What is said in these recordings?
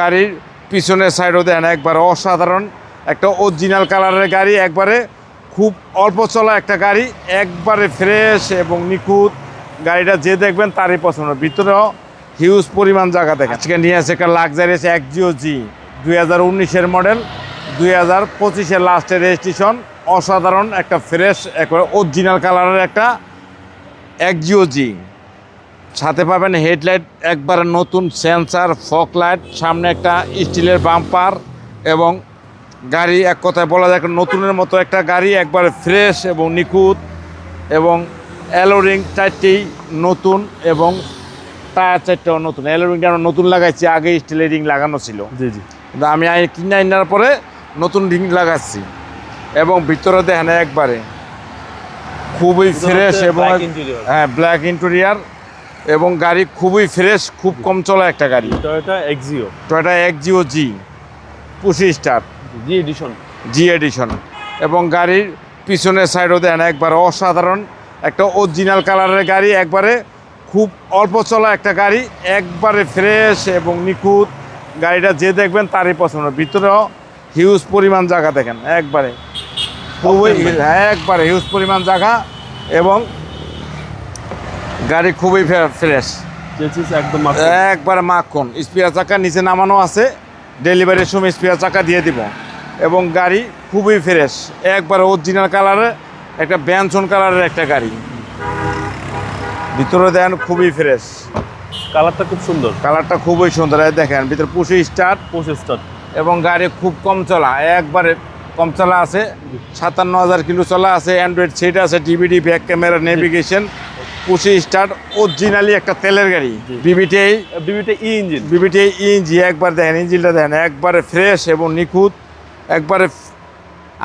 গাড়ির পিছনের সাইডও দেন একবারে অসাধারণ একটা অরিজিনাল কালারের গাড়ি, একবারে খুব অল্প চলা একটা গাড়ি, একবারে ফ্রেশ এবং নিখুঁত। গাড়িটা যে দেখবেন তারই পছন্দ। ভিতরেও হিউজ পরিমাণ জায়গা দেখেন। আজকে নিয়ে আসছে একটা লাক্সারিয়াস এক্সিও জি 2019-এর মডেল, 2025-এর লাস্টের রেজিস্ট্রেশন। অসাধারণ একটা ফ্রেশ একবারে অরিজিনাল কালারের একটা এক্সিও জি। সাথে পাবেন হেডলাইট একবারে নতুন, সেন্সার, ফগ লাইট, সামনে একটা স্টিলের বাম্পার এবং গাড়ি এক কথায় বলা যায় নতুনের মতো একটা গাড়ি, একবারে ফ্রেশ এবং নিখুঁত। এবং অ্যালোরিং চারটেই নতুন এবং টায়ার চারটাও নতুন। অ্যালোরিংটা আমরা নতুন লাগাইছি, আগে স্টিলের রিং লাগানো ছিল। জি জি, কিন্তু আমি কিনে আনার পরে নতুন রিং লাগাচ্ছি। এবং ভিতরে দেখেন একবারে খুবই ফ্রেশ এবং হ্যাঁ ব্ল্যাক ইন্টেরিয়ার এবং গাড়ি খুবই ফ্রেশ, খুব কম চলা একটা গাড়ি। Toyota Axio, Toyota Axio G 25 star জি এডিশন। এবং গাড়ির পিছনের সাইডও দেন একবারে অসাধারণ একটা অরিজিনাল কালারের গাড়ি, একবারে খুব অল্প চলা একটা গাড়ি, একবারে ফ্রেশ এবং নিখুঁত। গাড়িটা যে দেখবেন তারই পছন্দ। ভিতরেও হিউজ পরিমাণ জায়গা দেখেন, একবারে খুবই একবারে হিউজ পরিমাণ জায়গা এবং গাড়ি খুবই ফ্রেশ, একদম একবারে মাখন। স্পিয়ার চাকা নিচে নামানো আছে, ডেলিভারির সময় স্পিয়ার চাকা দিয়ে দিব। এবং গাড়ি খুবই ফ্রেশ, একবারে অরিজিনাল কালারের একটা ব্যঞ্জন কালারের একটা গাড়ি। ভিতরে দেন খুবই ফ্রেশ, কালারটা খুব সুন্দর, কালারটা খুবই সুন্দর। দেখেন ভিতরে 25 স্টার এবং গাড়ি খুব কম চলা, একবারে কম চলা আছে, 57,000 কিলো চলা আছে। অ্যান্ড্রয়েড সেট আছে, DVD, back camera, navigation. 25 star originally একটা তেলের গাড়ি, বিবিটিআই ইঞ্জিন। একবার দেখেন ইঞ্জিনটা দেখেন, একবারে ফ্রেশ এবং নিখুঁত। একবারে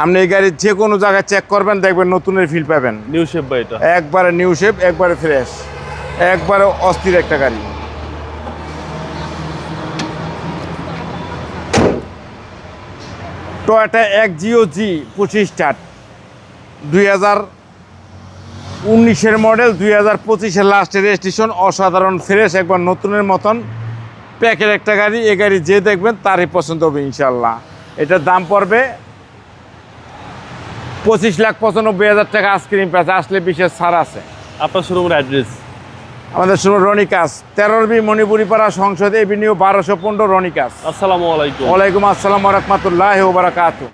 আপনি এই গাড়ির যে কোনো জায়গায় চেক করবেন দেখবেন নতুনের ফিল পাবেন। নিউ শেপ বা এটা একবারে নিউ শেপ, একবারে ফ্রেশ, একবারে অস্থির একটা গাড়ি। টয়োটা এক্সিও জি 25 স্টার 2019-এর মডেল, 2025-এর লাস্টের রেজিস্ট্রেশন। অসাধারণ ফ্রেশ, একবার নতুনের মতন প্যাকের একটা গাড়ি। এই গাড়ি যে দেখবেন তারই পছন্দ হবে ইনশাল্লাহ। এটার দাম পড়বে 25,95,000 টাকা আইসক্রিম প্রাইস, আসলে বিশেষ ছাড় আছে। আপনার শোরুমের অ্যাড্রেস? আমাদের শোরুম রনিকাস, 13B মণিপুরিপাড়া, সংসদ এভিনিউ, 1215 রনিকাস। আসসালামু আলাইকুম। ওয়ালাইকুম আসসালাম ওয়া রাহমাতুল্লাহি ওয়া বারাকাতুহু।